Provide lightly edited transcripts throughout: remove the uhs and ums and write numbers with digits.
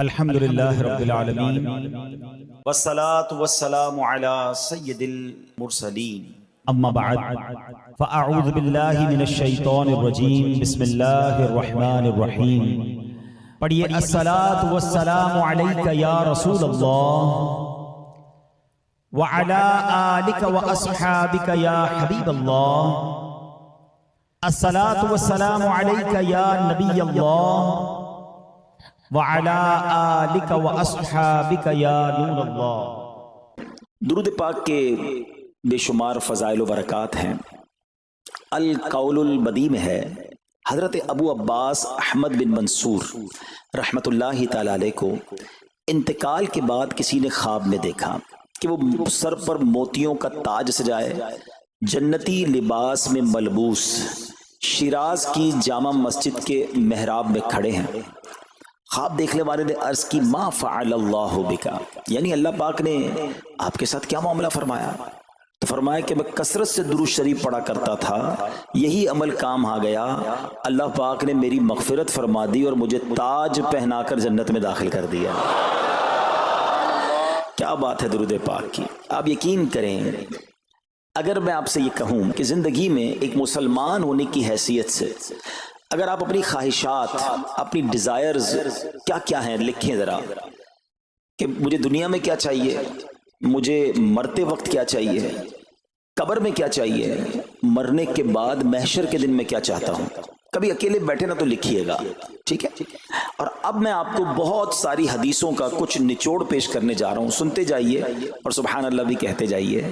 الحمدللہ رب العالمین والصلاة والسلام علی سید المرسلین اما بعد فاعوذ باللہ من الشیطان الرجیم بسم اللہ الرحمن الرحیم پڑھیے الصلاة والسلام علیک یا رسول اللہ وعلی آلک واصحابک یا حبیب اللہ الصلاة والسلام علیک یا نبی اللہ وَعَلَىٰ آلِكَ وَأَصْحَابِكَ يَا نُورَ اللَّهِ۔ درود پاک کے بے شمار فضائل و برکات ہیں۔ القول البدی میں ہے، حضرت ابو عباس احمد بن منصور رحمت اللہ تعالی علیہ کو انتقال کے بعد کسی نے خواب میں دیکھا کہ وہ سر پر موتیوں کا تاج سجائے، جنتی لباس میں ملبوس، شیراز کی جامع مسجد کے محراب میں کھڑے ہیں۔ خواب دیکھنے والے نے عرض کی ما فعل اللہ بکا، یعنی اللہ پاک نے آپ کے ساتھ کیا معاملہ فرمایا؟ تو فرمایا کہ میں کثرت سے درود شریف پڑھا کرتا تھا، یہی عمل کام آ گیا، اللہ پاک نے میری مغفرت فرما دی اور مجھے تاج پہنا کر جنت میں داخل کر دیا۔ کیا بات ہے درود پاک کی! آپ یقین کریں، اگر میں آپ سے یہ کہوں کہ زندگی میں ایک مسلمان ہونے کی حیثیت سے اگر آپ اپنی خواہشات، اپنی ڈیزائرز کیا کیا ہیں لکھیں ذرا، کہ مجھے دنیا میں کیا چاہیے، مجھے مرتے وقت کیا چاہیے، قبر میں کیا چاہیے، مرنے کے بعد محشر کے دن میں کیا چاہتا ہوں، کبھی اکیلے بیٹھے نہ تو لکھیے گا، ٹھیک ہے؟ اور اب میں آپ کو بہت ساری حدیثوں کا کچھ نچوڑ پیش کرنے جا رہا ہوں، سنتے جائیے اور سبحان اللہ بھی کہتے جائیے۔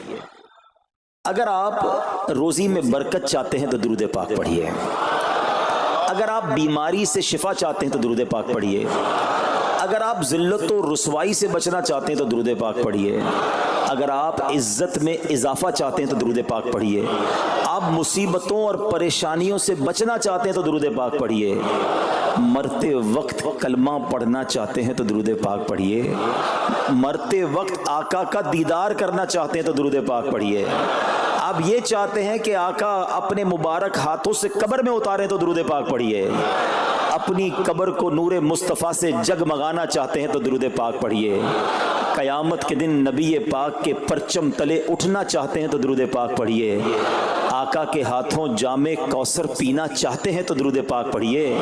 اگر آپ روزی میں برکت چاہتے ہیں تو درود پاک پڑھیے، اگر آپ بیماری سے شفا چاہتے ہیں تو درود پاک پڑھیے، اگر آپ ذلت و رسوائی سے بچنا چاہتے ہیں تو درود پاک پڑھیے، اگر آپ عزت میں اضافہ چاہتے ہیں تو درود پاک پڑھیے، آپ مصیبتوں اور پریشانیوں سے بچنا چاہتے ہیں تو درود پاک پڑھیے، مرتے وقت کلمہ پڑھنا چاہتے ہیں تو درود پاک پڑھیے، مرتے وقت آقا کا دیدار کرنا چاہتے ہیں تو درود پاک پڑھیے، آپ یہ چاہتے ہیں کہ آقا اپنے مبارک ہاتھوں سے قبر میں اتاریں تو درود پاک پڑھیے، اپنی قبر کو نور مصطفیٰ سے جگمگانا چاہتے ہیں تو درود پاک پڑھیے، قیامت کے دن نبی پاک کے پرچم تلے اٹھنا چاہتے ہیں تو درود پاک پڑھیے، آقا کے ہاتھوں جام کوثر پینا چاہتے ہیں تو درود پاک پڑھیے،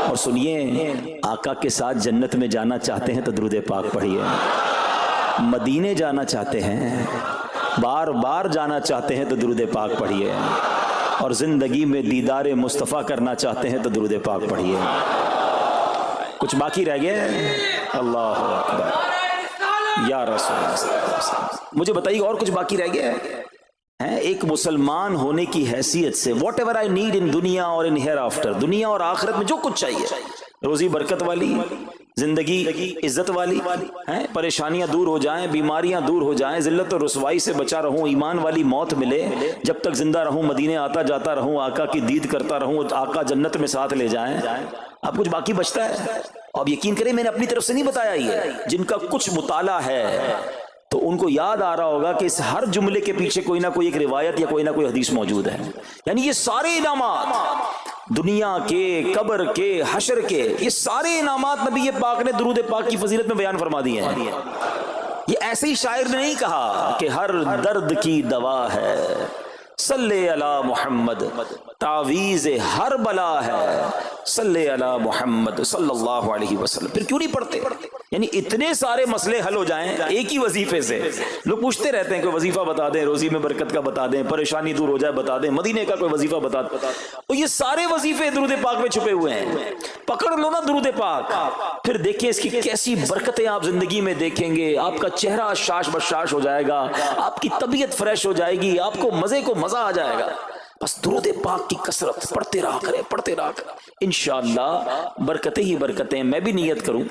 اور سنیے آقا کے ساتھ جنت میں جانا چاہتے ہیں تو درود پاک پڑھیے، مدینے جانا چاہتے ہیں، بار بار جانا چاہتے ہیں تو درود پاک پڑھیے، اور زندگی میں دیدار مصطفیٰ کرنا چاہتے ہیں تو درود پاک پڑھیے۔ کچھ باقی رہ گیا؟ اللہ اکبر یا رسول اللہ، مجھے بتائیے اور کچھ باقی رہ گیا ہے؟ ایک مسلمان ہونے کی حیثیت سے what ever I need in دنیا اور ان ہیئر آفٹر، دنیا اور آخرت میں جو کچھ چاہیے، روزی برکت والی، زندگی عزت والی، پریشانیاں دور ہو جائیں، بیماریاں دور ہو جائیں، ذلت و رسوائی سے بچا رہوں، ایمان والی موت ملے، جب تک زندہ رہوں مدینے آتا جاتا رہوں، آقا کی دید کرتا رہوں، آقا جنت میں ساتھ لے جائیں۔ اب کچھ باقی بچتا ہے؟ اب یقین کریں میں نے اپنی طرف سے نہیں بتایا، یہ جن کا کچھ مطالعہ ہے تو ان کو یاد آ رہا ہوگا کہ اس ہر جملے کے پیچھے کوئی نہ کوئی ایک روایت یا کوئی نہ کوئی حدیث موجود ہے، یعنی یہ سارے انعامات دنیا کے، قبر کے، حشر کے، یہ سارے انعامات نبی پاک نے درود پاک کی فضیلت میں بیان فرما دیے ہیں۔ یہ ایسے ہی شاعر نے نہیں کہا کہ ہر درد کی دوا ہے صلی علی محمد، تعویذ ہر بلا ہے صلی علی محمد صلی اللہ علیہ وسلم۔ پھر کیوں نہیں پڑھتے؟ یعنی اتنے سارے مسئلے حل ہو جائیں ایک ہی وظیفے سے۔ لوگ پوچھتے رہتے ہیں کوئی وظیفہ بتا دیں، روزی میں برکت کا بتا دیں، پریشانی دور ہو جائے بتا دیں، مدینے کا کوئی وظیفہ بتا دیں، اور یہ سارے وظیفے درود پاک میں چھپے ہوئے ہیں۔ پکڑ لو نا درود پاک، پھر دیکھیں اس کی کیسی برکتیں آپ زندگی میں دیکھیں گے، آپ کا چہرہ شاش بشاش ہو جائے گا، آپ کی طبیعت فریش ہو جائے گی، آپ کو مزے کو مزہ آ جائے گا۔ بس درود پاک کی کثرت پڑھتے رہا کریں، پڑھتے رہا کریں، انشاءاللہ برکتیں ہی برکتیں۔ میں بھی نیت کروں،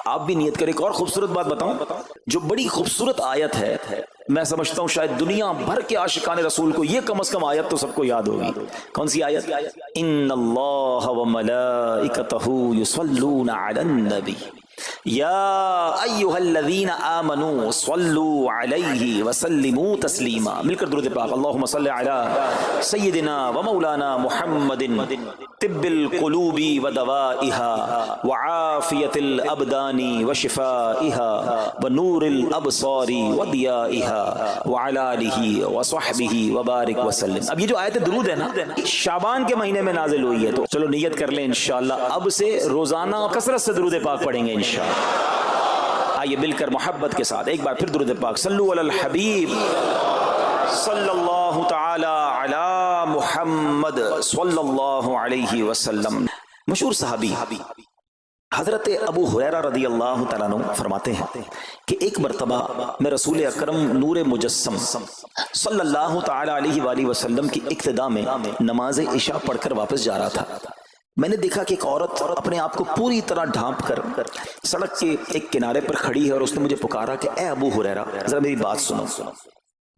آپ بھی نیت کریں۔ ایک اور خوبصورت بات بتاؤں، جو بڑی خوبصورت آیت ہے، میں سمجھتا ہوں شاید دنیا بھر کے عاشقان رسول کو یہ کم از کم آیت تو سب کو یاد ہوگی۔ کون سی آیت؟ ان اللہ وملائکتہ یصلون علی النبی یا ایھا الذین آمنوا صلوا علیہ وسلموا تسلیما۔ مل کر درود پاک، اللہم صل علی سیدنا و مولانا محمد طب القلوب ودوائها وعافية الأبدان وشفائها ونور الأبصار وضيائها وعلى آله وصحبه وبارك وسلم. اب یہ جو آیت درود ہے نا شعبان کے مہینے میں نازل ہوئی ہے، تو چلو نیت کر لیں انشاءاللہ اب سے روزانہ کثرت سے درود پاک پڑھیں گے انشاءاللہ. آئیے مل کر محبت کے ساتھ ایک بار پھر درود پاک صلو علی الحبیب صلی اللہ تعالی علی محمد صلی اللہ علیہ وسلم. مشہور صحابی حضرت ابو ہریرہ رضی اللہ تعالیٰ عنہ فرماتے ہیں کہ ایک مرتبہ میں رسول اکرم نور مجسم صلی اللہ تعالی علیہ وآلہ وسلم کی اقتداء میں نماز عشاء پڑھ کر واپس جا رہا تھا. میں نے دیکھا کہ ایک عورت اپنے آپ کو پوری طرح ڈھانپ کر سڑک کے ایک کنارے پر کھڑی ہے اور اس نے مجھے پکارا کہ اے ابو ہریرہ ذرا میری بات سنو.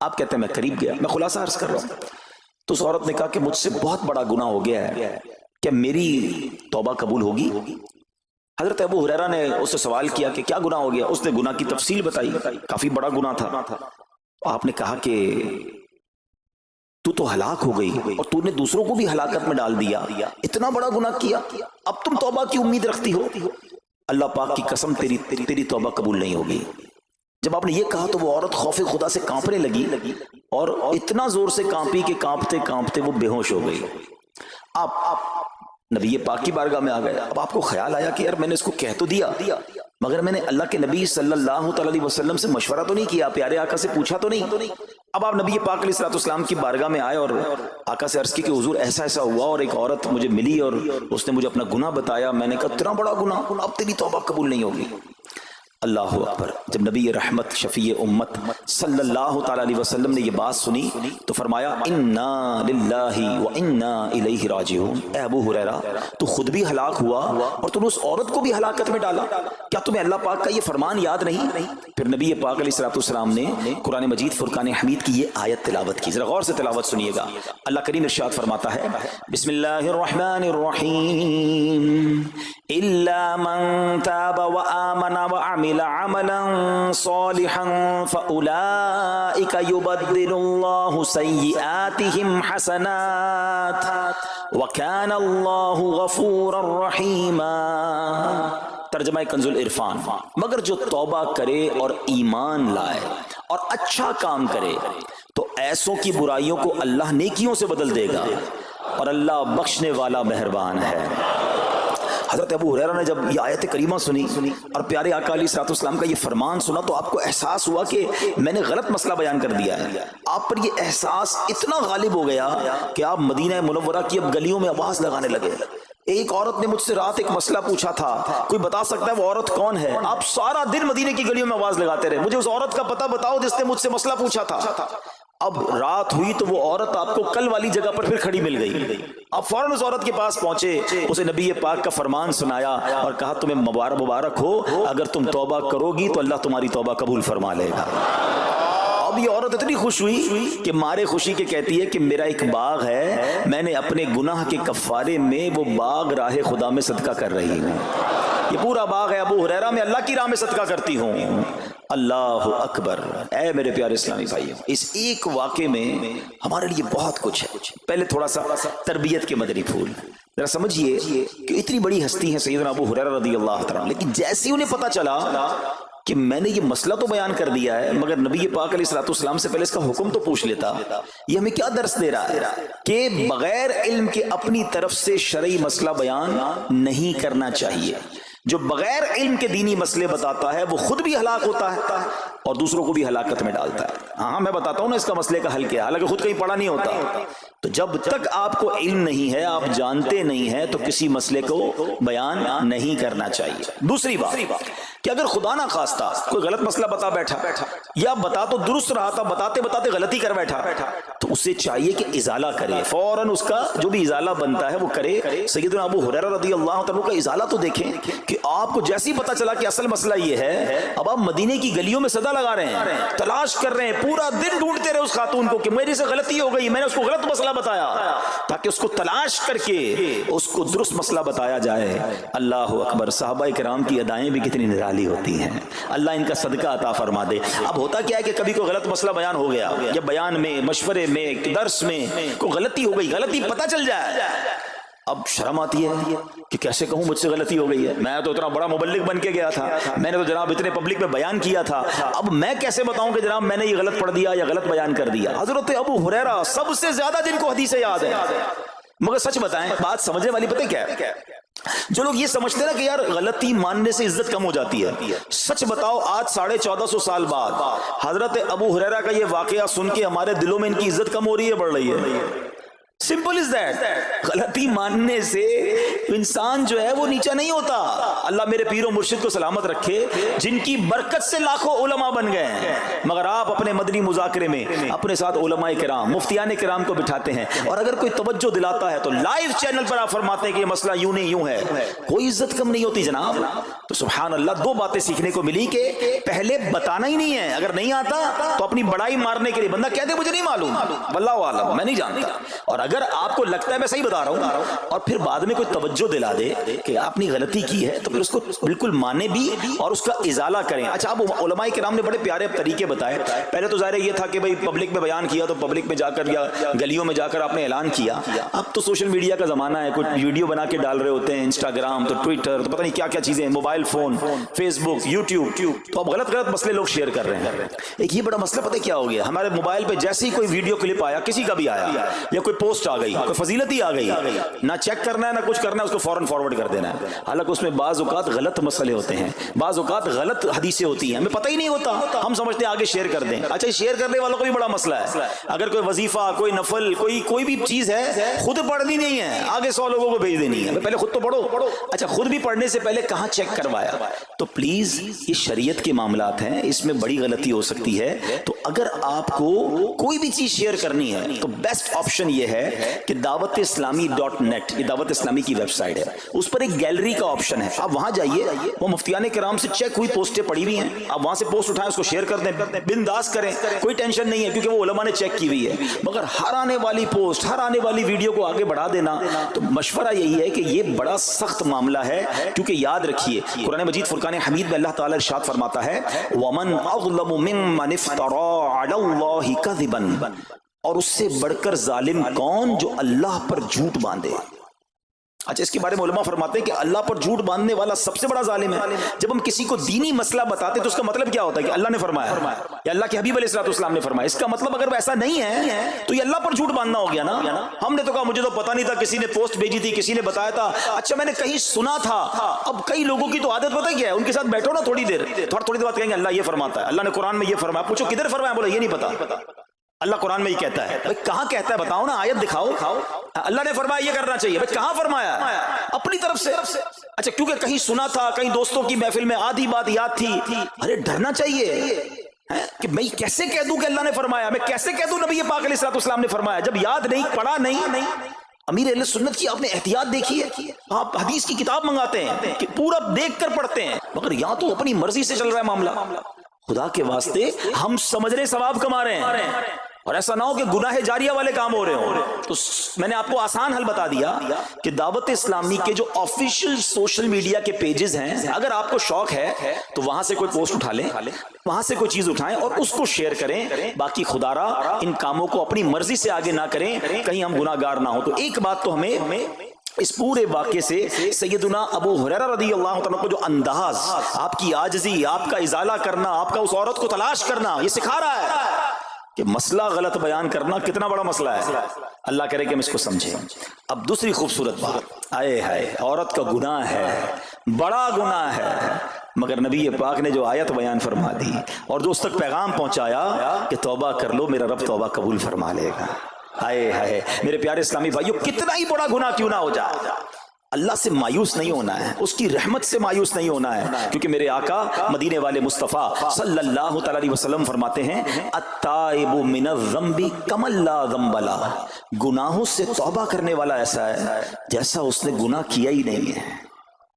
آپ کہتے ہیں میں قریب گیا، میں خلاصہ عرض کر رہا ہوں. تو اس عورت نے کہا کہ مجھ سے بہت بڑا گناہ ہو گیا ہے، کیا میری توبہ قبول ہوگی؟ حضرت ابو ہریرہ نے اس سے سوال کیا کہ کیا گناہ ہو گیا؟ اس نے گناہ کی تفصیل بتائی، کافی بڑا گناہ تھا. آپ نے کہا کہ تو ہلاک ہو گئی اور تو نے دوسروں کو بھی ہلاکت میں ڈال دیا، اتنا بڑا گناہ کیا، اب تم توبہ کی امید رکھتی ہو؟ اللہ پاک کی قسم تیری توبہ قبول نہیں ہوگی. جب آپ نے یہ کہا تو وہ عورت خوف خدا سے کانپنے لگی اور اتنا زور سے کانپی کہ کانپتے کانپتے وہ بے ہوش ہو گئی. آپ نبی پاک کی بارگاہ میں آ گئے. اب آپ کو خیال آیا کہ یار میں نے اس کو کہہ تو دیا مگر میں نے اللہ کے نبی صلی اللہ علیہ وسلم سے مشورہ تو نہیں کیا، پیارے آقا سے پوچھا تو نہیں. اب آپ نبی پاک علیہ الصلوۃ والسلام کی بارگاہ میں آئے اور آقا سے عرض کی کہ حضور ایسا ایسا ہوا اور ایک عورت مجھے ملی اور اس نے مجھے اپنا گناہ بتایا. میں نے کہا اتنا بڑا گناہ، اب تیری توبہ قبول نہیں ہوگی. اللہ اکبر. جب نبی رحمت شفیع امت صلی اللہ تعالی علیہ وسلم نے یہ بات سنی تو فرمایا انا للہ و انا الیہ راجعون. اے ابو ہریرہ تو خود بھی ہلاک ہوا اور تم نے اس عورت کو بھی ہلاکت میں ڈالا، کیا تمہیں اللہ پاک کا یہ فرمان یاد نہیں؟ پھر نبی پاک علیہ الصلوۃ والسلام نے قرآن مجید فرقان حمید کی یہ آیت تلاوت کی. ذرا غور سے تلاوت سنیے گا. اللہ کریم ارشاد فرماتا ہے بسم اللہ الرحمن الرحیم الا من تاب وآمن وعمل عملا صالحا فأولئك يبدل الله سيئاتهم حسنات وكان الله غفورا رحيما. ترجمہ کنز العرفان. مگر جو توبہ کرے اور ایمان لائے اور اچھا کام کرے تو ایسوں کی برائیوں کو اللہ نیکیوں سے بدل دے گا اور اللہ بخشنے والا مہربان ہے. حضرت ابو ہریرہ نے جب یہ آیت کریمہ سنی اور پیارے آقا علیہ الصلوۃ والسلام کا یہ فرمان سنا تو آپ کو احساس ہوا کہ میں نے غلط مسئلہ بیان کر دیا ہے. آپ پر یہ احساس اتنا غالب ہو گیا کہ آپ مدینہ منورہ کی اب گلیوں میں آواز لگانے لگے. ایک عورت نے مجھ سے رات ایک مسئلہ پوچھا تھا، کوئی بتا سکتا ہے وہ عورت کون ہے؟ آپ سارا دن مدینے کی گلیوں میں آواز لگاتے رہے مجھے اس عورت کا پتہ بتاؤ جس نے مجھ سے مسئلہ پوچھا تھا. اب رات ہوئی تو وہ عورت آپ کو کل والی جگہ پر پھر کھڑی مل گئی. آپ فوراً اس عورت کے پاس پہنچے، اسے نبی پاک کا فرمان سنایا اور کہا تمہیں مبارک ہو، اگر تم توبہ کرو گی تو اللہ تمہاری توبہ قبول فرما لے گا. اب یہ عورت اتنی خوش ہوئی کہ مارے خوشی کے کہتی ہے کہ میرا ایک باغ ہے، میں نے اپنے گناہ کے کفارے میں وہ باغ راہ خدا میں صدقہ کر رہی ہوں. یہ پورا باغ ہے ابو ہریرہ میں اللہ کی راہ میں صدقہ کرتی ہوں. اللہ اکبر. اے میرے پیارے اسلامی بھائیوں، اس ایک واقعے میں ہمارے لیے بہت کچھ ہے. پہلے تھوڑا سا تربیت کے مدنی پھول. ذرا سمجھیے کہ اتنی بڑی ہستی ہے سیدنا ابو ہریرہ رضی اللہ تعالیٰ، لیکن جیسے انہیں پتا چلا کہ میں نے یہ مسئلہ تو بیان کر دیا ہے مگر نبی پاک علیہ الصلوۃ والسلام سے پہلے اس کا حکم تو پوچھ لیتا. یہ ہمیں کیا درس دے رہا ہے کہ بغیر علم کے اپنی طرف سے شرعی مسئلہ بیان نہیں کرنا چاہیے. جو بغیر علم کے دینی مسئلے بتاتا ہے وہ خود بھی ہلاک ہوتا ہے اور دوسروں کو بھی ہلاکت میں ڈالتا ہے. ہاں میں بتاتا ہوں نا اس کا مسئلے کا حل کیا، حالانکہ خود کہیں پڑھا نہیں ہوتا. تو جب تک آپ کو علم نہیں ہے، آپ جانتے نہیں ہیں، تو کسی مسئلے کو بیان نہیں کرنا چاہیے. دوسری بات کہ اگر خدا نہ خواستہ کوئی غلط مسئلہ بتا بیٹھا یا بتا تو درست رہا تھا، بتاتے بتاتے غلطی کر بیٹھا، تو اسے چاہیے کہ ازالہ کرے، فوراً اس کا جو بھی ازالہ بنتا ہے وہ کرے. سیدنا ابو ہریرہ رضی اللہ عنہ کا ازالہ تو دیکھیں کہ آپ کو جیسے ہی پتا چلا کہ اصل مسئلہ یہ ہے، اب آپ مدینے کی گلیوں میں صدا لگا رہے ہیں، تلاش کر رہے ہیں، پورا دن ڈھونڈتے رہے اس خاتون کو کہ میری سے غلطی ہو گئی، میں نے اس کو غلط مسئلہ بتایا، تاکہ اس کو تلاش کر کے اس کو درست مسئلہ بتایا جائے. اللہ اکبر. صحابہ کرام کی ادائیں بھی کتنی نرالی ہوتی ہیں. اللہ ان کا صدقہ عطا فرما دے. اب ہوتا کیا ہے کہ کبھی کوئی غلط مسئلہ بیان ہو گیا یا بیان میں، مشورے میں، درس میں کوئی غلطی ہو گئی، غلطی پتہ چل جائے اب شرم آتی ہے کہ کیسے کہوں مجھ سے غلطی ہو گئی ہے، میں تو اتنا بڑا مبلغ بن کے گیا تھا، میں نے تو جناب اتنے پبلک میں بیان کیا تھا، اب میں کیسے بتاؤں کہ جناب میں نے یہ غلط پڑھ دیا یا غلط بیان کر دیا۔ حضرت ابو ہریرہ سب سے زیادہ جن کو حدیثیں یاد ہے، مگر سچ بتائیں بات سمجھنے والی پتہ کیا ہے؟ جو لوگ یہ سمجھتے ہیں نا کہ یار غلطی ماننے سے عزت کم ہو جاتی ہے، سچ بتاؤ آج 1450 سال بعد حضرت ابو ہریرہ کا یہ واقعہ سن کے ہمارے دلوں میں ان کی عزت کم ہو رہی ہے بڑھ رہی ہے؟ Simple is that. غلطی ماننے سے انسان جو ہے وہ نیچا نہیں ہوتا۔ اللہ میرے پیر و مرشد کو سلامت رکھے، جن کی برکت سے لاکھوں علماء بن گئے ہیں، مگر آپ اپنے مدنی مذاکرے میں اپنے ساتھ علماء کرام مفتیان کرام کو بٹھاتے ہیں، اور اگر کوئی توجہ دلاتا ہے تو لائیو چینل پر آپ فرماتے ہیں کہ یہ مسئلہ یوں نہیں یوں ہے، کوئی عزت کم نہیں ہوتی جناب۔ تو سبحان اللہ، دو باتیں سیکھنے کو ملی کہ پہلے بتانا ہی نہیں ہے، اگر نہیں آتا تو اپنی بڑائی مارنے کے لیے بندہ کہتے مجھے نہیں معلوم، واللہ عالم میں نہیں جانتا، اور اگر آپ کو لگتا ہے میں صحیح بتا رہا ہوں اور پھر بعد میں کوئی توجہ دلا دے کہ آپ نے غلطی کی ہے تو پھر اس کو بالکل مانے بھی اور اس کا ازالہ کریں۔ اچھا، اب علماء کرام نے بڑے پیارے طریقے بتائے۔ پہلے تو ظاہر یہ تھا کہ بھئی پبلک میں بیان کیا تو پبلک میں جا کر یا گلیوں میں جا کر آپ نے اعلان کیا۔ اب تو سوشل میڈیا کا زمانہ ہے، کچھ ویڈیو بنا کے ڈال رہے ہوتے ہیں، انسٹاگرام تو ٹویٹر تو پتہ نہیں کیا کیا چیزیں، موبائل فون، فیس بک، یوٹیوب، تو اب غلط مسئلے لوگ شیئر کر رہے ہیں۔ ایک یہ بڑا مسئلہ پتہ کیا ہو گیا، ہمارے موبائل پہ جیسے ہی کوئی ویڈیو کلپ آیا، کسی کا بھی آیا یا کوئی پوسٹ آ گئی، کوئی فضیلت ہی آ گئی، نہ چیک کرنا ہے نہ کچھ کرنا ہے، اس کو فوراً فارورڈ کر دینا ہے۔ حالانکہ اس میں بعض اوقات غلط مسئلے ہوتے ہیں، بعض اوقات غلط حدیثیں ہوتی ہیں، ہمیں پتہ ہی نہیں ہوتا، ہم سمجھتے ہیں آگے شیئر کر دیں۔ اچھا، شیئر کرنے والوں کا بھی بڑا مسئلہ ہے، اگر کوئی وظیفہ، کوئی نفل، کوئی بھی چیز ہے، خود پڑھنی نہیں ہے، آگے 100 لوگوں کو بھیج دینی ہے، پہلے خود تو پڑھو۔ اچھا، خود بھی پڑھنے سے پہلے کہاں چیک کروایا؟ تو پلیز یہ شریعت کے معاملات ہیں، اس میں بڑی غلطی ہو سکتی ہے۔ تو اگر آپ کو کوئی بھی چیز شیئر کرنی ہے تو بیسٹ آپشن یہ ہے کہ دعوت اسلامی .net، یہ دعوت اسلامی کی ویب سائٹ ہے، اس پر ایک گیلری کا آپشن ہے، آپ وہاں جائیے، وہ مفتیان کرام سے چیک ہوئی پوسٹیں پڑی ہوئی ہیں، آپ وہاں سے پوسٹ اٹھائیں، اس کو شیئر کر دیں، بنداز کریں، کوئی ٹینشن نہیں ہے، کیونکہ وہ علماء نے چیک کی ہوئی ہے۔ مگر ہر آنے والی پوسٹ، ہر آنے والی ویڈیو کو آگے بڑھا دینا، تو مشورہ یہی ہے کہ یہ بڑا سخت معاملہ ہے، کیونکہ یاد رکھیے قرآن مجید فرقان حمید میں اللہ تعالی ارشاد فرماتا ہے وَمَنْ أَظْلَمُ مِمَّنِ افْتَرَىٰ عَلَى اللَّهِ كَذِبًا، اور اس سے بڑھ کر ظالم کون جو اللہ پر جھوٹ باندھے۔ اچھا، اس کے بارے میں علماء فرماتے ہیں کہ اللہ پر جھوٹ باندھنے والا سب سے بڑا ظالم ہے۔ جب ہم کسی کو دینی مسئلہ بتاتے تو اس کا مطلب کیا ہوتا ہے کہ اللہ نے فرمایا یا اللہ کے حبیب علیہ السلام نے فرمایا، اس کا مطلب اگر ایسا نہیں ہے تو یہ اللہ پر جھوٹ باندھنا ہو گیا نا۔ ہم نے تو کہا مجھے تو پتہ نہیں تھا، کسی نے پوسٹ بھیجی تھی، کسی نے بتایا تھا، اچھا میں نے کہیں سنا تھا۔ اب کئی لوگوں کی تو عادت پتہ کیا ہے، ان کے ساتھ بیٹھو نا تھوڑی دیر بعد کہیں گے اللہ یہ فرماتا ہے، اللہ نے قرآن میں یہ فرمایا، پوچھو کدھر فرمایا، بولے یہ نہیں پتا، اللہ قرآن میں یہ کہتا ہے۔ بھائی کہاں کہتا ہے بتاؤ نا، آیت دکھاؤ، اللہ نے فرمایا یہ کرنا چاہیے، بھائی کہاں فرمایا؟ اپنی طرف سے۔ اچھا، کیونکہ کہیں سنا تھا، کہیں دوستوں کی محفل میں آدھی بات یاد تھی، ارے ڈرنا چاہیے کہ میں کیسے کہہ دوں کہ اللہ نے فرمایا، میں کیسے کہہ دوں نبی پاک علیہ السلام نے فرمایا، جب یاد نہیں، پڑھا نہیں۔ امیر اہل سنت کی آپ نے احتیاط دیکھی ہے، آپ حدیث کی کتاب منگاتے ہیں کہ پورا دیکھ کر پڑھتے ہیں، مگر یہاں تو اپنی مرضی سے چل رہا ہے معاملہ۔ خدا کے واسطے ہم سمجھ رہے ثواب کما رہے ہیں، اور ایسا نہ ہو کہ گناہ جاریہ والے کام ہو رہے ہوں۔ تو میں نے آپ کو آسان حل بتا دیا کہ دعوت اسلامی کے جو آفیشیل سوشل میڈیا کے پیجز ہیں، اگر آپ کو شوق ہے تو وہاں سے کوئی پوسٹ اٹھا لیں، وہاں سے کوئی چیز اٹھائیں اور اس کو شیئر کریں۔ باقی خدا را ان کاموں کو اپنی مرضی سے آگے نہ کریں، کہیں ہم گناہ گار نہ ہو۔ تو ایک بات تو ہمیں اس پورے واقعے سے سیدنا ابو ہریرہ رضی اللہ تعالیٰ کو جو انداز، آپ کی عاجزی، آپ کا ازالہ کرنا، آپ کا اس عورت کو تلاش کرنا، یہ سکھا رہا ہے کہ مسئلہ غلط بیان کرنا کتنا بڑا مسئلہ ہے۔ اللہ کرے کہ ہم اس کو سمجھیں۔ اب دوسری خوبصورت بات، آئے ہائے، عورت کا گناہ ہے، بڑا گناہ ہے، مگر نبی پاک نے جو آیت بیان فرما دی اور جو اس تک پیغام پہنچایا کہ توبہ کر لو، میرا رب توبہ قبول فرما لے گا۔ آئے ہائے میرے پیارے اسلامی بھائیو، کتنا ہی بڑا گناہ کیوں نہ ہو جائے، اللہ سے مایوس نہیں ہونا ہے، اس کی رحمت سے مایوس نہیں ہونا ہے، کیونکہ میرے آقا مدینے والے مصطفیٰ صلی اللہ تعالی علیہ وسلم فرماتے ہیں التائب من الذنب کمن لا ذنب لہ، گناہوں سے توبہ کرنے والا ایسا ہے جیسا اس نے گناہ کیا ہی نہیں ہے،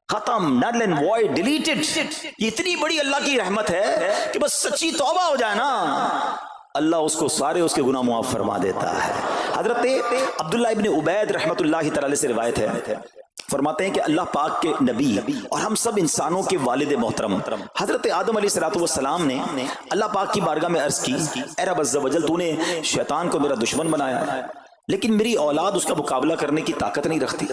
ختم، نل اینڈ وائڈ، ڈیلیٹڈ۔ یہ اتنی بڑی اللہ کی رحمت ہے کہ بس سچی توبہ ہو جائے نا، اللہ اس کو سارے اس کے گناہ معاف فرما دیتا ہے۔ حضرت عبداللہ ابن عبید رحمت اللہ تعالی سے روایت ہے، فرماتے ہیں کہ اللہ پاک کے نبی اور ہم سب انسانوں کے والد محترم حضرت آدم علیہ السلام نے اللہ پاک کی بارگاہ میں عرض کی، اے رب عز و جل، تو نے شیطان کو میرا دشمن بنایا ہے، لیکن میری اولاد اس کا مقابلہ کرنے کی طاقت نہیں رکھتی،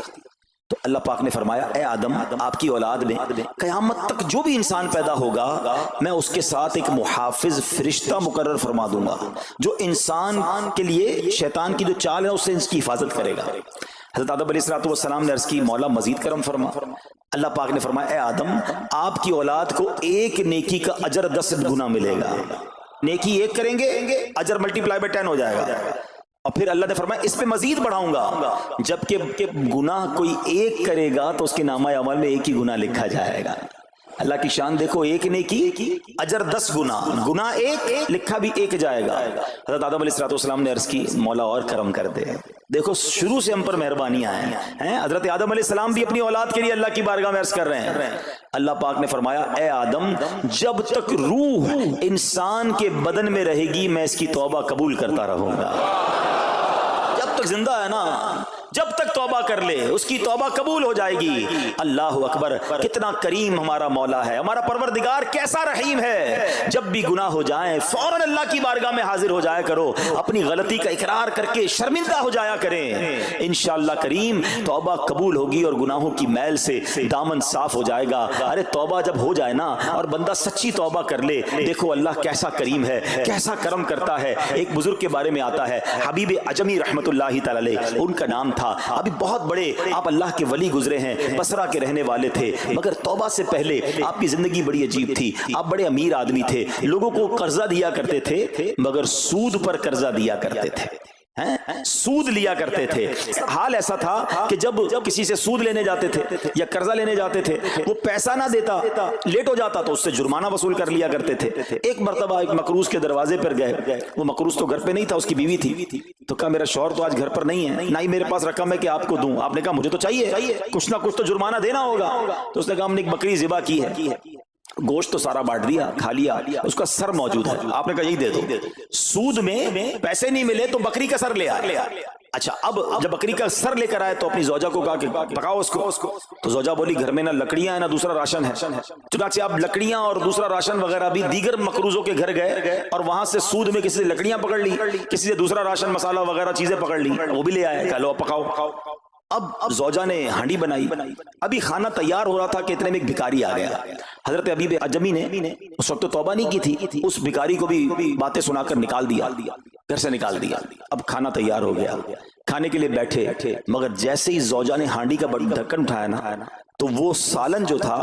تو اللہ پاک نے فرمایا اے آدم آپ کی اولاد میں قیامت تک جو بھی انسان پیدا ہوگا میں اس کے ساتھ ایک محافظ فرشتہ مقرر فرما دوں گا جو انسان کے لیے شیطان کی جو چال ہے اس سے اس کی حفاظت کرے گا۔ حضرت آدم علیہ السلام نے عرض کی مولا مزید کرم فرما۔ اللہ پاک نے فرمایا اے آدم آپ کی اولاد کو ایک نیکی کا اجر 10 گنا ملے گا، نیکی ایک کریں گے اجر ملٹیپلائی بائی 10 ہو جائے گا، اور پھر اللہ نے فرمایا اس پہ مزید بڑھاؤں گا، جبکہ گناہ کوئی ایک کرے گا تو اس کے نامہ عمل میں ایک ہی گناہ لکھا جائے گا۔ اللہ کی شان دیکھو، ایک نیکی اجر 10 گنا، گناہ ایک لکھا بھی ایک جائے گا۔ حضرت آدم علیہ السلام نے عرض کی مولا اور کرم کر دے، دیکھو شروع سے ہم پر مہربانیاں ہیں۔ حضرت آدم علیہ السلام بھی اپنی اولاد کے لیے اللہ کی بارگاہ میں عرض کر رہے ہیں۔ اللہ پاک نے فرمایا اے آدم جب تک روح انسان کے بدن میں رہے گی میں اس کی توبہ قبول کرتا رہوں گا۔ جب تک زندہ ہے نا، جب تک توبہ کر لے اس کی توبہ قبول ہو جائے گی۔ اللہ اکبر، کتنا کریم ہمارا مولا ہے، ہمارا پروردگار کیسا رحیم ہے۔ جب بھی گناہ ہو جائیں فوراً اللہ کی بارگاہ میں حاضر ہو جایا کرو، اپنی غلطی کا اقرار کر کے شرمندہ ہو جایا کریں، انشاءاللہ کریم توبہ قبول ہوگی اور گناہوں کی میل سے دامن صاف ہو جائے گا۔ ارے توبہ جب ہو جائے نا اور بندہ سچی توبہ کر لے، دیکھو اللہ کیسا کریم ہے، کیسا کرم کرتا ہے۔ ایک بزرگ کے بارے میں آتا ہے حبیب عجمی رحمت اللہ تعالی علیہ، ان کا نام تھا، ابھی بہت بڑے آپ اللہ کے ولی گزرے ہیں، بصرہ کے رہنے والے تھے، مگر توبہ سے پہلے آپ کی زندگی بڑی عجیب تھی۔ آپ بڑے امیر آدمی تھے، لوگوں کو قرضہ دیا کرتے تھے مگر سود پر قرضہ دیا کرتے تھے، سود لیا کرتے تھے۔ حال ایسا تھا کہ جب کسی سے سود لینے جاتے تھے یا قرضہ لینے جاتے تھے، وہ پیسہ نہ دیتا، لیٹ ہو جاتا تو اس سے جرمانہ وصول کر لیا کرتے تھے۔ ایک مرتبہ ایک مقروض کے دروازے پر گئے، وہ مقروض تو گھر پہ نہیں تھا، اس کی بیوی تھی، تو کہا میرا شوہر تو آج گھر پر نہیں ہے، نہ ہی میرے پاس رقم ہے کہ آپ کو دوں۔ آپ نے کہا مجھے تو چاہیے، کچھ نہ کچھ تو جرمانہ دینا ہوگا۔ تو اس نے کہا ہم نے ایک بکری ذبح کی ہے، گوشت تو سارا بانٹ دیا، کھا لیا، اس کا سر موجود ہے، آپ نے کہا یہی دے دو۔ سود میں پیسے نہیں ملے تو بکری کا سر لے آیا۔ اچھا اب جب بکری کا سر لے کر آئے تو اپنی زوجہ کو کہا کہ پکاؤ اس کو، تو زوجہ بولی گھر میں نہ لکڑیاں ہیں نہ دوسرا راشن ہے۔ چنانچہ اب لکڑیاں اور دوسرا راشن وغیرہ بھی دیگر مقروضوں کے گھر گئے اور وہاں سے سود میں کسی سے لکڑیاں پکڑ لی، کسی سے دوسرا راشن مسالہ وغیرہ چیزیں پکڑ لی، وہ بھی لے آئے، کہا لو پکاؤ۔ اب زوجہ نے ہانڈی بنائی، ابھی کھانا تیار ہو رہا تھا کہ اتنے میں ایک بھکاری آ گیا۔ حضرت حبیب عجمی نے اس وقت تو توبہ نہیں کی تھی، اس بھکاری کو بھی باتیں سنا کر نکال دیا، گھر سے نکال دیا۔ اب کھانا تیار ہو گیا، کھانے کے لیے بیٹھے، مگر جیسے ہی زوجہ نے ہانڈی کا ڈھکن اٹھایا نا تو وہ سالن جو تھا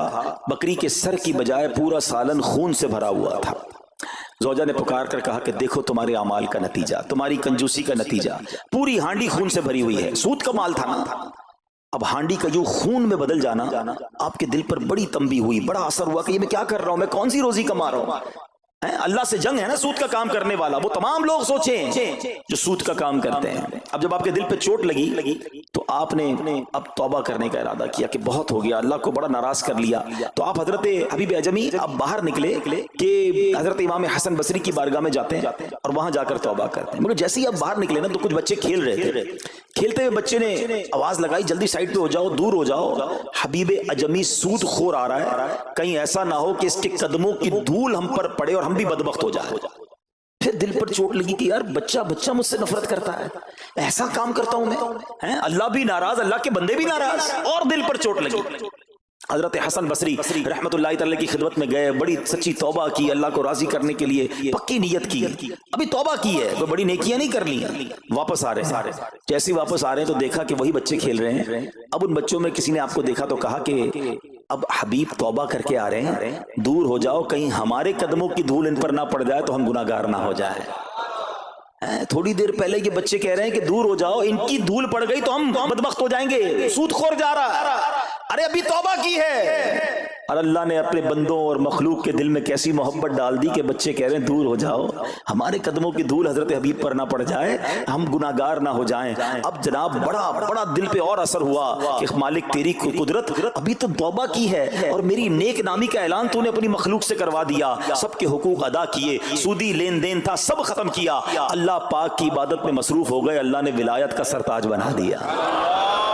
بکری کے سر کی بجائے پورا سالن خون سے بھرا ہوا تھا۔ زوجہ نے پکار کر کہا کہ دیکھو تمہارے اعمال کا نتیجہ، تمہاری کنجوسی کا نتیجہ، پوری ہانڈی خون سے بھری ہوئی ہے، سود کا مال تھا نا۔ اب ہانڈی کا یوں خون میں بدل جانا آپ کے دل پر بڑی تنبیہ ہوئی، بڑا اثر ہوا کہ یہ میں کیا کر رہا ہوں، میں کون سی روزی کما رہا ہوں۔ اللہ سے جنگ ہے نا سود کا کام کرنے والا، وہ تمام لوگ سوچیں جو سود کا کام کرتے ہیں۔ اب جب آپ کے دل پہ چوٹ لگی تو آپ نے اب توبہ کرنے کا ارادہ کیا کہ بہت ہو گیا، اللہ کو بڑا ناراض کر لیا۔ تو آپ حضرت حبیب عجمی اب باہر نکلے کہ حضرت امام حسن بصری کی بارگاہ میں جاتے ہیں اور وہاں جا کر توبہ کرتے ہیں۔ مگر جیسے ہی آپ باہر نکلے نا تو کچھ بچے کھیل رہے تھے، کھیلتے ہوئے بچے نے آواز لگائی جلدی سائڈ پہ ہو جاؤ، دور ہو جاؤ، حبیب عجمی سود خور آ رہا ہے، کہیں ایسا نہ ہو کہ اس کے قدموں کی دھول ہم پر پڑے اور ہم بھی بدبخت ہو جائے۔ پھر دل پر چوٹ لگی کہ یار بچہ مجھ سے نفرت کرتا ہے، ایسا کام کرتا ہوں میں، اللہ بھی ناراض، اللہ کے بندے بھی ناراض، اور دل پر چوٹ لگی۔ حضرت حسن بصری رحمت اللہ تعالی کی خدمت میں گئے، بڑی سچی توبہ کی، اللہ کو راضی کرنے کے لیے پکی نیت کی، ابھی توبہ کی ہے، کوئی بڑی نیکیاں نہیں کر لی، واپس آ رہے ہیں۔ جیسے ہی واپس آ رہے ہیں تو دیکھا کہ وہی بچے کھیل رہے ہیں۔ اب ان بچوں میں کسی نے آپ کو دیکھا تو کہا کہ اب حبیب توبہ کر کے آ رہے ہیں، دور ہو جاؤ، کہیں ہمارے قدموں کی دھول ان پر نہ پڑ جائے تو ہم گناہ گار نہ ہو جائے۔ تھوڑی دیر پہلے یہ بچے کہہ رہے ہیں کہ دور ہو جاؤ، ان کی دھول پڑ گئی تو ہم بدبخت ہو جائیں گے، سود خور جا رہا، ارے ابھی توبہ کی ہے۔ اور اللہ نے اپنے بندوں اور مخلوق کے دل میں کیسی محبت ڈال دی کہ بچے کہہ رہے ہیں دور ہو جاؤ، ہمارے قدموں کی دھول حضرت حبیب پر نہ پڑ جائے، ہم گناہ گار نہ ہو جائیں۔ اب جناب بڑا دل پہ اور اثر ہوا کہ مالک تیری قدرت، ابھی تو توبہ کی ہے اور میری نیک نامی کا اعلان تو نے اپنی مخلوق سے کروا دیا، سب کے حقوق ادا کیے، سودی لین دین تھا سب ختم کیا، اللہ پاک کی عبادت میں مصروف ہو گئے، اللہ نے ولایت کا سرتاج بنا دیا۔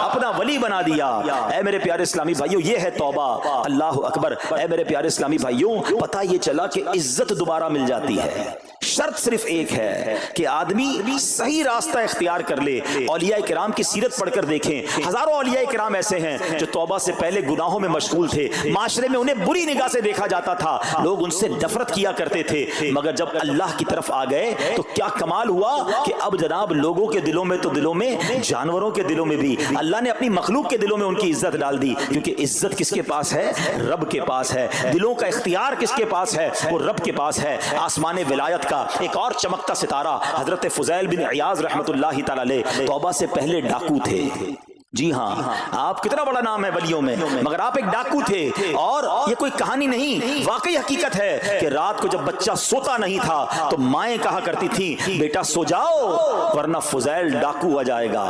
اپنا ولی بنا دیا. اے میرے پیارے اسلامی بھائیوں یہ ہے توبہ. اللہ اکبر. اے میرے پیارے اسلامی بھائیوں پتہ یہ چلا کہ عزت دوبارہ مل جاتی ہے. شرط صرف ایک ہے کہ آدمی صحیح راستہ اختیار کر لے. اولیاء کرام کی سیرت پڑھ کر دیکھیں, ہزاروں اولیاء کرام ایسے ہیں جو توبہ سے پہلے گناہوں میں مشغول تھے, معاشرے میں انہیں بری نگاہ سے دیکھا جاتا تھا, لوگ ان سے نفرت کیا کرتے تھے, مگر جب اللہ کی طرف آ گئے تو کیا کمال ہوا کہ اب جناب لوگوں کے دلوں میں تو دلوں میں, جانوروں کے دلوں میں بھی اللہ نے اپنی مخلوق کے دلوں میں ان کی عزت ڈال دی. کیونکہ عزت کس کے پاس ہے؟ رب کے پاس ہے. دلوں کا اختیار کس کے پاس ہے؟ وہ رب کے پاس ہے. آسمان ولایت کا ایک اور چمکتا ستارہ حضرت فضیل بن عیاض رحمت اللہ تعالی علیہ توبہ سے پہلے ڈاکو تھے. جی ہاں, آپ کتنا بڑا نام ہے ولیوں میں, مگر آپ ایک ڈاکو تھے. اور یہ کوئی کہانی نہیں, واقعی حقیقت ہے کہ رات کو جب بچہ سوتا نہیں تھا تو مائیں کہا کرتی تھیں بیٹا سو جاؤ ورنہ فضیل ڈاکو آ جائے گا.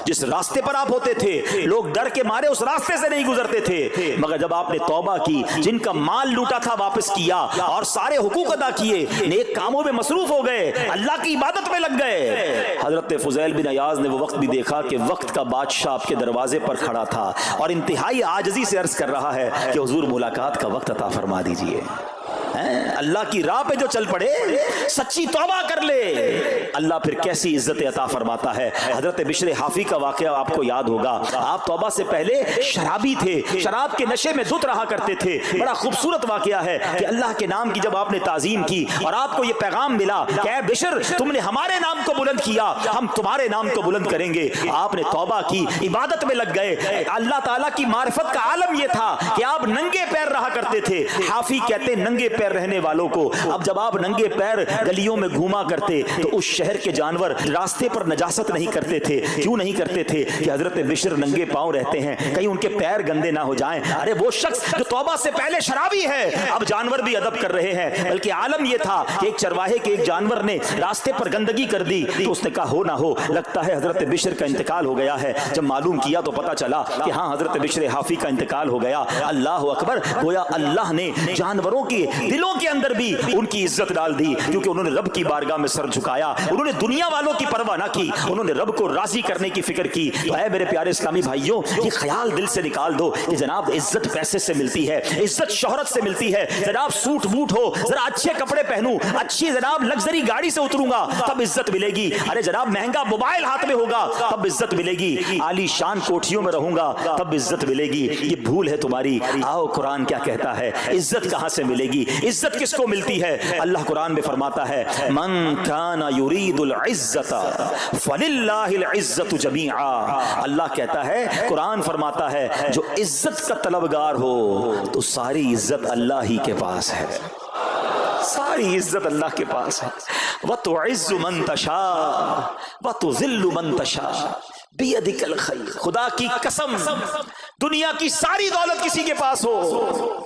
جس راستے پر آپ ہوتے تھے لوگ ڈر کے مارے اس راستے سے نہیں گزرتے تھے, مگر جب آپ نے توبہ کی, جن کا مال لوٹا تھا واپس کیا اور سارے حقوق ادا کیے, نیک کاموں میں مصروف ہو گئے, اللہ کی عبادت میں لگ گئے. حضرت فضیل بن عیاض نے وہ وقت بھی دیکھا کہ وقت کا بادشاہ کے دروازے پر کھڑا تھا اور انتہائی عاجزی سے عرض کر رہا ہے کہ حضور ملاقات کا وقت عطا فرما دیجئے. اللہ کی راہ پہ جو چل پڑے, سچی توبہ کر لے, اللہ پھر کیسی عزت عطا فرماتا ہے. حضرت بشر حافی کا واقعہ آپ کو یاد ہوگا. آپ توبہ سے پہلے شرابی تھے, شراب کے نشے میں دھت رہا کرتے تھے. بڑا خوبصورت واقعہ ہے کہ اللہ کے نام کی جب آپ نے تعظیم کی اور آپ کو یہ پیغام ملا کہ اے بشر تم نے ہمارے نام کو بلند کیا, ہم تمہارے نام کو بلند کریں گے. آپ نے توبہ کی, عبادت میں لگ گئے. اللہ تعالیٰ کی معرفت کا عالم یہ تھا کہ آپ ننگے پیر رہا کرتے تھے. حافی کہتے ننگے پیر رہنے والوں کو, اب جب آپ ننگے پیر گلیوں میں گھوما کرتے تو اس شہر کے جانور راستے پر نجاست نہیں کرتے تھے. کیوں نہیں کرتے تھے؟ کہ حضرت بشر ننگے پاؤں رہتے ہیں, کہیں ان کے پیر گندے نہ ہو جائیں. ارے وہ شخص جو توبہ سے پہلے شرابی ہے, اب جانور بھی ادب کر رہے ہیں. بلکہ عالم یہ تھا کہ ایک چرواہے کے ایک جانور نے راستے پر گندگی کر دی تو اس نے کہا ہو نہ ہو لگتا ہے حضرت بشر کا انتقال ہو گیا ہے. جب معلوم کیا تو پتا چلا کہ ہاں حضرت بشر حافی کا انتقال ہو گیا. اللہ اکبر. گویا اللہ نے جانوروں کی دلوں کے اندر بھی ان کی عزت ڈال دی, کیونکہ انہوں نے رب کی بارگاہ میں سر جھکایا. انہوں نے دنیا والوں کی پرواہ نہ کی, انہوں نے رب کو راضی کرنے کی فکر کی. تو اے میرے پیارے اسلامی بھائیوں یہ خیال دل سے نکال دو کہ جناب عزت پیسے سے ملتی ہے, عزت شہرت سے ملتی ہے. جناب سوٹ بوٹ ہو, ذرا اچھے کپڑے پہنوں, اچھی جناب لگژری گاڑی سے اتروں گا تب عزت ملے گی. ارے جناب مہنگا موبائل ہاتھ میں ہوگا تب عزت ملے گی. عالی شان کوٹھیوں میں رہوں گا تب عزت ملے گی. یہ بھول ہے تمہاری. آؤ قرآن کیا کہتا ہے, عزت کہاں سے ملے گی, عزت کس کو ملتی ہے؟ اللہ قرآن میں فرماتا ہے من کان یرید العزت فللہ العزت جمیعا. اللہ کہتا ہے, قرآن فرماتا ہے جو عزت کا طلبگار ہو تو ساری عزت اللہ ہی کے پاس ہے, ساری عزت اللہ کے پاس ہے. وَتُعِزُّ مَن تَشَاءُ وَتُذِلُّ مَن تَشَاءُ بِيَدِكَ الْخَيْرُ. خدا کی قسم دنیا کی ساری دولت کسی کے پاس ہو,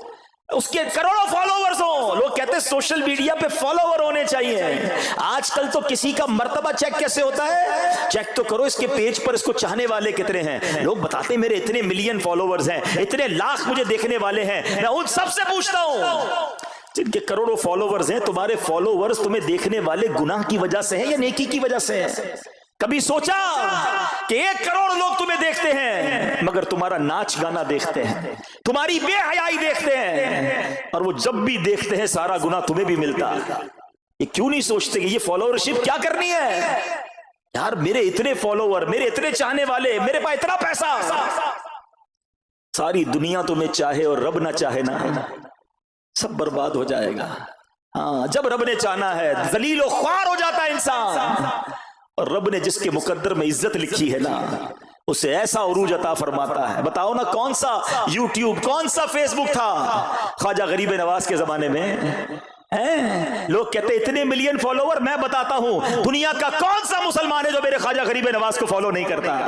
اس کے کروڑوں فالوورز ہوں, لوگ کہتے ہیں سوشل میڈیا پہ فالوور ہونے چاہیے. آج کل تو کسی کا مرتبہ چیک کیسے ہوتا ہے, چیک تو کرو اس کے پیج پر اس کو چاہنے والے کتنے ہیں. لوگ بتاتے ہیں میرے اتنے ملین فالوورز ہیں, اتنے لاکھ مجھے دیکھنے والے ہیں. میں ان سب سے پوچھتا ہوں جن کے کروڑوں فالوورز ہیں, تمہارے فالوورز تمہیں دیکھنے والے گناہ کی وجہ سے ہیں یا نیکی کی وجہ سے ہیں؟ کبھی سوچا کہ 1 کروڑ لوگ تمہیں دیکھتے ہیں مگر تمہارا ناچ گانا دیکھتے ہیں, تمہاری بے حیائی دیکھتے ہیں, اور وہ جب بھی دیکھتے ہیں سارا گناہ تمہیں بھی ملتا. یہ کیوں نہیں سوچتے کہ یہ فالوورشپ کیا کرنی ہے؟ یار میرے اتنے فالوور, میرے اتنے چاہنے والے, میرے پاس اتنا پیسہ, ساری دنیا تمہیں چاہے اور رب نہ چاہے نا, سب برباد ہو جائے گا. ہاں جب رب نے چاہنا ہے ذلیل و خوار ہو جاتا ہے انسان, اور رب نے جس کے مقدر میں عزت لکھی ہے نا اسے ایسا عروج عطا فرماتا ہے. بتاؤ نا کون سا یوٹیوب, کون سا فیس بک تھا خواجہ غریب نواز کے زمانے میں؟ لوگ کہتے اتنے ملین فالوور. میں بتاتا ہوں دنیا کا کون سا مسلمان ہے جو میرے خواجہ غریب نواز کو فالو نہیں کرتا.